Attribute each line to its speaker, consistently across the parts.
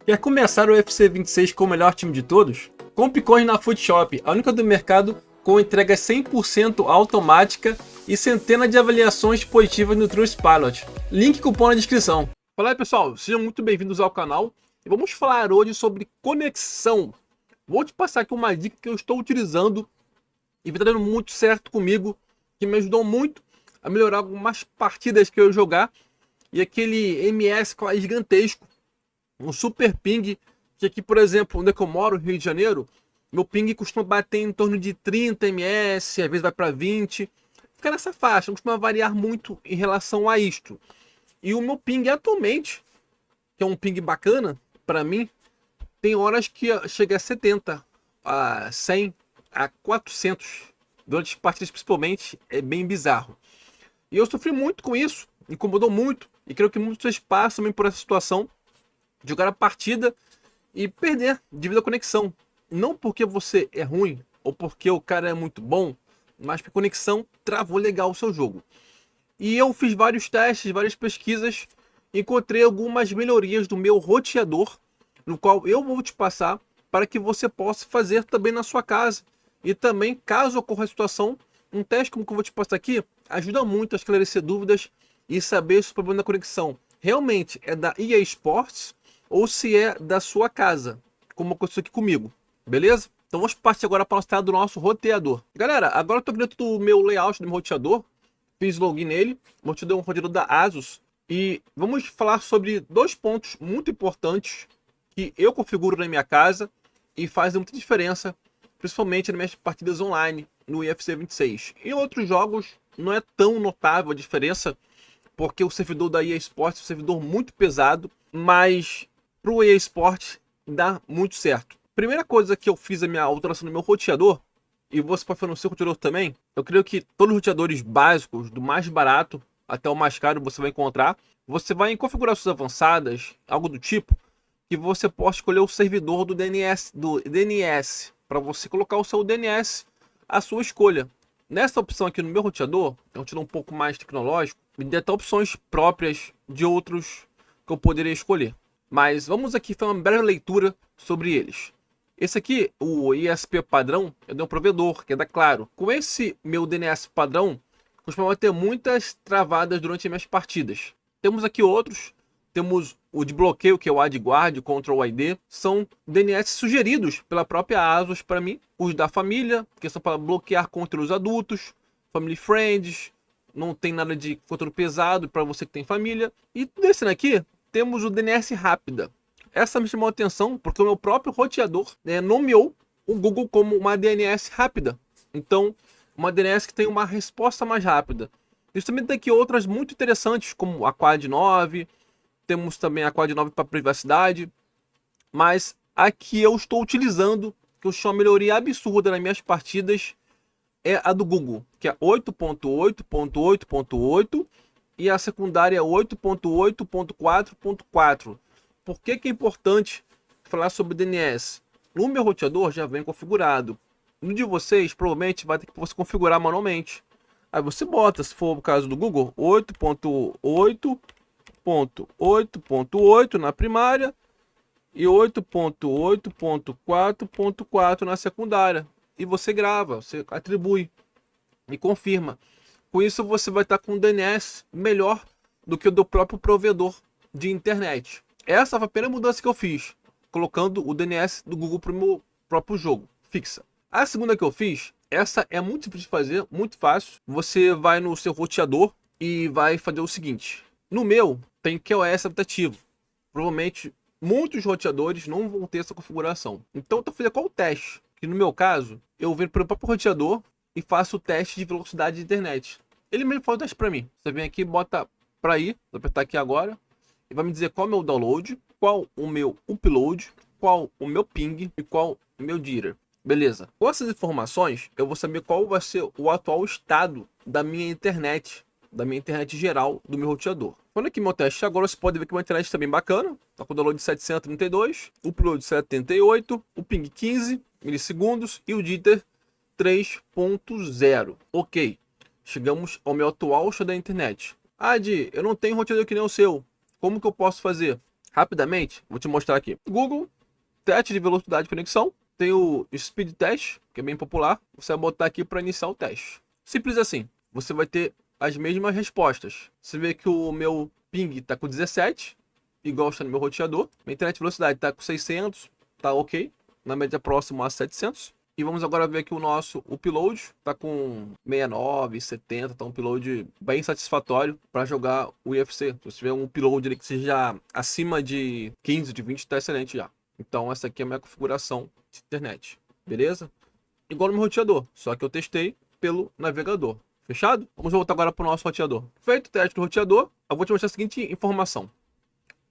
Speaker 1: Quer começar o UFC 26 com o melhor time de todos? Compre coins na Footshop, a única do mercado com entrega 100% automática e centenas de avaliações positivas no Trustpilot. Link e cupom na descrição. Fala aí pessoal, sejam muito bem-vindos ao canal e vamos falar hoje sobre conexão. Vou te passar aqui uma dica que eu estou utilizando e vem dando muito certo comigo, que me ajudou muito a melhorar algumas partidas que eu ia jogar e aquele MS quase gigantesco. Um super ping, que aqui, por exemplo, onde é que eu moro, no Rio de Janeiro, meu ping costuma bater em torno de 30 ms, às vezes vai para 20. Fica nessa faixa, não costuma variar muito em relação a isto. E o meu ping atualmente, que é um ping bacana, para mim, tem horas que chega a 70, a 100, a 400. Durante as partidas principalmente, é bem bizarro. E eu sofri muito com isso, incomodou muito, e creio que muitos passam também por essa situação, jogar a partida e perder devido à conexão. Não porque você é ruim ou porque o cara é muito bom, mas porque a conexão travou legal o seu jogo. E eu fiz vários testes, várias pesquisas, encontrei algumas melhorias do meu roteador, no qual eu vou te passar para que você possa fazer também na sua casa. E também, caso ocorra a situação, um teste como que eu vou te passar aqui ajuda muito a esclarecer dúvidas e saber se o problema da conexão realmente é da EA Sports ou se é da sua casa, como aconteceu aqui comigo, beleza? Então vamos partir agora para a tela do nosso roteador. Galera, agora eu estou dentro do meu layout do meu roteador, fiz login nele, o roteador é um roteador da Asus, e vamos falar sobre dois pontos muito importantes que eu configuro na minha casa e fazem muita diferença, principalmente nas minhas partidas online no UFC 26. Em outros jogos não é tão notável a diferença, porque o servidor da EA Sports é um servidor muito pesado, mas para o EA Sports dá muito certo. Primeira coisa que eu fiz a minha alteração no meu roteador, e você pode fazer no seu roteador também, eu creio que todos os roteadores básicos, do mais barato até o mais caro, você vai encontrar. Você vai em configurações avançadas, algo do tipo, que você pode escolher o servidor do DNS para você colocar o seu DNS à sua escolha. Nessa opção aqui no meu roteador, é um roteador um pouco mais tecnológico, me dá até opções próprias de outros que eu poderia escolher. Mas vamos aqui fazer uma breve leitura sobre eles. Esse aqui, o ISP padrão, é de um provedor, que é da Claro. Com esse meu DNS padrão, costumava ter muitas travadas durante as minhas partidas. Temos aqui outros. Temos o de bloqueio, que é o AdGuard, o Control ID. São DNS sugeridos pela própria Asus para mim. Os da família, que são para bloquear conteúdos adultos. Family Friends. Não tem nada de conteúdo pesado para você que tem família. E desse aqui, temos o DNS rápida. Essa me chamou a atenção porque o meu próprio roteador nomeou o Google como uma DNS rápida. Então, uma DNS que tem uma resposta mais rápida. Isso também tem aqui outras muito interessantes, como a Quad 9. Temos também a Quad 9 para privacidade. Mas a que eu estou utilizando, que eu chamo de melhoria absurda nas minhas partidas, é a do Google, que é 8.8.8.8 e a secundária é 8.8.4.4. Por que é importante falar sobre DNS? No meu roteador já vem configurado. No de vocês, provavelmente vai ter que você configurar manualmente. Aí você bota, se for o caso do Google, 8.8.8.8 na primária e 8.8.4.4 na secundária. E você grava, você atribui e confirma. Com isso você vai estar com um DNS melhor do que o do próprio provedor de internet. Essa foi a primeira mudança que eu fiz, colocando o DNS do Google para o meu próprio jogo, fixa. A segunda que eu fiz, essa é muito simples de fazer, muito fácil. Você vai no seu roteador e vai fazer o seguinte. No meu, tem QoS adaptativo. Provavelmente, muitos roteadores não vão ter essa configuração. Então, eu estou fazendo qual o teste? Que no meu caso, eu venho para o próprio roteador e faço o teste de velocidade de internet. Ele mesmo faz o teste para mim. Você vem aqui, bota para ir, vou apertar aqui agora. E vai me dizer qual é o meu download, qual o meu upload, qual o meu ping e qual o meu jitter. Beleza. Com essas informações, eu vou saber qual vai ser o atual estado da minha internet geral do meu roteador. Quando aqui meu teste agora, você pode ver que uma internet está bem bacana. Está com o download de 732, o upload 78, o ping 15 milissegundos e o jitter 3.0. Ok, chegamos ao meu atual estado da internet. Adi, eu não tenho roteador que nem o seu. Como que eu posso fazer? Rapidamente, vou te mostrar aqui. Google, teste de velocidade de conexão. Tem o Speed Test, que é bem popular. Você vai botar aqui para iniciar o teste. Simples assim. Você vai ter as mesmas respostas. Você vê que o meu ping está com 17, igual está no meu roteador. Minha internet de velocidade está com 600, tá ok. Na média próxima a 700. E vamos agora ver aqui o nosso upload. Está com 69, 70, tá um upload bem satisfatório para jogar o UFC. Se você tiver um upload que seja acima de 15, de 20, está excelente já. Então essa aqui é a minha configuração de internet, beleza? Igual no meu roteador, só que eu testei pelo navegador. Fechado? Vamos voltar agora para o nosso roteador. Feito o teste do roteador, eu vou te mostrar a seguinte informação.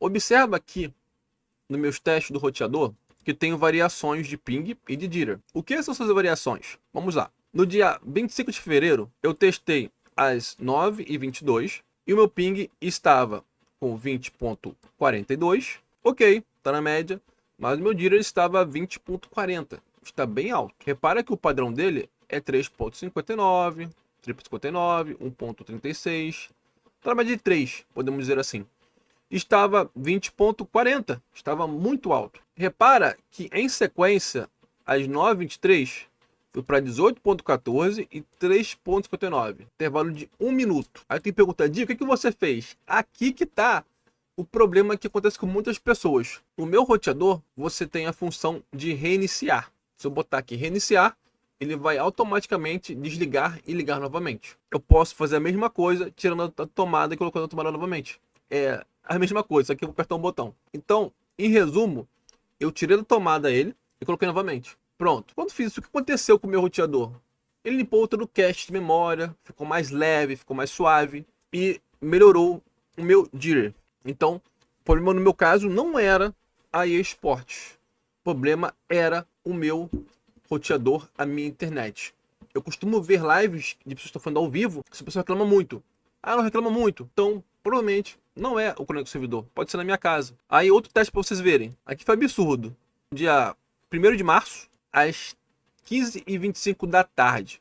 Speaker 1: Observa aqui nos meus testes do roteador que tenho variações de ping e de jitter. O que são essas variações? Vamos lá. No dia 25 de fevereiro, eu testei às 9h22 e o meu ping estava com 20.42. Ok, está na média. Mas o meu jitter estava 20.40. Está bem alto. Repara que o padrão dele é 3.59, 3.59, 1.36. Está na média de 3, podemos dizer assim. Estava 20.40. Estava muito alto. Repara que em sequência, às 9h23, foi para 18.14 e 3.59. Intervalo de 1 minuto. Aí tem que perguntar, Di, o que você fez? Aqui que está o problema que acontece com muitas pessoas. No meu roteador, você tem a função de reiniciar. Se eu botar aqui reiniciar, ele vai automaticamente desligar e ligar novamente. Eu posso fazer a mesma coisa, tirando a tomada e colocando a tomada novamente. É a mesma coisa, só que eu vou apertar um botão. Então, em resumo, eu tirei da tomada ele e coloquei novamente. Pronto. Quando fiz isso, o que aconteceu com o meu roteador? Ele limpou todo o cache de memória, ficou mais leve, ficou mais suave e melhorou o meu jitter. Então, o problema no meu caso não era a EA Sports. O problema era o meu roteador, a minha internet. Eu costumo ver lives de pessoas que estão falando ao vivo, que essa pessoa reclama muito. Ah, não reclama muito. Então, provavelmente, não é o conector servidor. Pode ser na minha casa. Aí, outro teste para vocês verem. Aqui foi absurdo. Dia 1º de março, às 15h25 da tarde.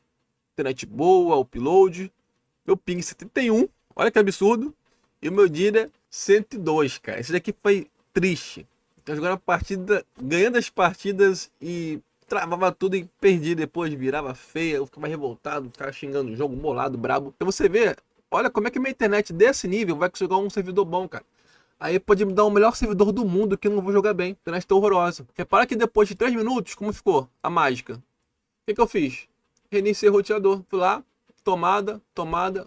Speaker 1: Internet boa, upload. Meu ping 71. Olha que absurdo. E o meu jitter 102, cara. Esse daqui foi triste. Então jogando a partida, ganhando as partidas e travava tudo e perdi depois, virava feia, eu ficava revoltado, ficava xingando o jogo, bolado, brabo. Então você vê, olha como é que minha internet desse nível vai conseguir um servidor bom, cara. Aí pode me dar o melhor servidor do mundo que eu não vou jogar bem. A internet tá horrorosa. Repara que depois de 3 minutos, como ficou a mágica? O que eu fiz? Reiniciei o roteador. Fui lá, tomada,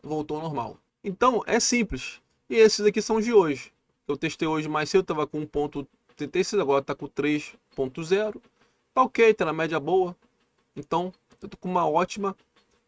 Speaker 1: voltou ao normal. Então é simples. E esses aqui são os de hoje. Eu testei hoje mais cedo, estava com 1.36, agora está com 3.0. Tá ok, tá na média boa. Então, eu tô com uma ótima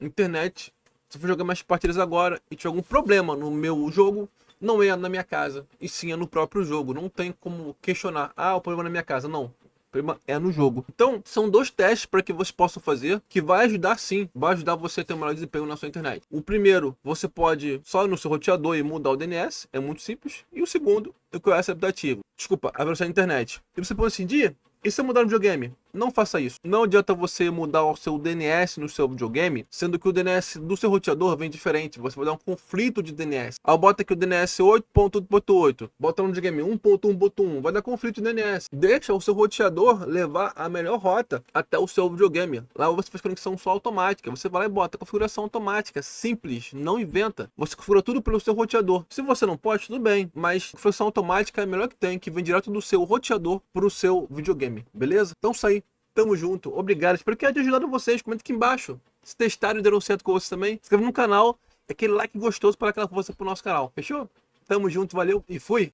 Speaker 1: internet. Se eu for jogar mais partidas agora e tiver algum problema no meu jogo, não é na minha casa, e sim é no próprio jogo. Não tem como questionar, ah, o problema é na minha casa. Não. O problema é no jogo. Então, são 2 testes para que você possa fazer, que vai ajudar sim, vai ajudar você a ter um melhor desempenho na sua internet. O primeiro, você pode só ir no seu roteador e mudar o DNS, é muito simples. E o segundo, é o QoS adaptativo. Desculpa, a velocidade da internet. E você pode assim, Dia, e se eu mudar no videogame? Não faça isso. Não adianta você mudar o seu DNS no seu videogame, sendo que o DNS do seu roteador vem diferente. Você vai dar um conflito de DNS. Aí bota aqui o DNS 8.8.8, bota no videogame 1.1.1, vai dar conflito de DNS. Deixa o seu roteador levar a melhor rota até o seu videogame. Lá você faz conexão só automática. Você vai lá e bota configuração automática, simples, não inventa. Você configura tudo pelo seu roteador. Se você não pode, tudo bem, mas configuração automática é a melhor que tem, que vem direto do seu roteador para o seu videogame. Beleza? Então isso aí. Tamo junto. Obrigado. Espero que tenha ajudado vocês. Comenta aqui embaixo. Se testaram e deram certo com vocês também. Se inscreva no canal. Aquele like gostoso para aquela força pro nosso canal. Fechou? Tamo junto. Valeu e fui.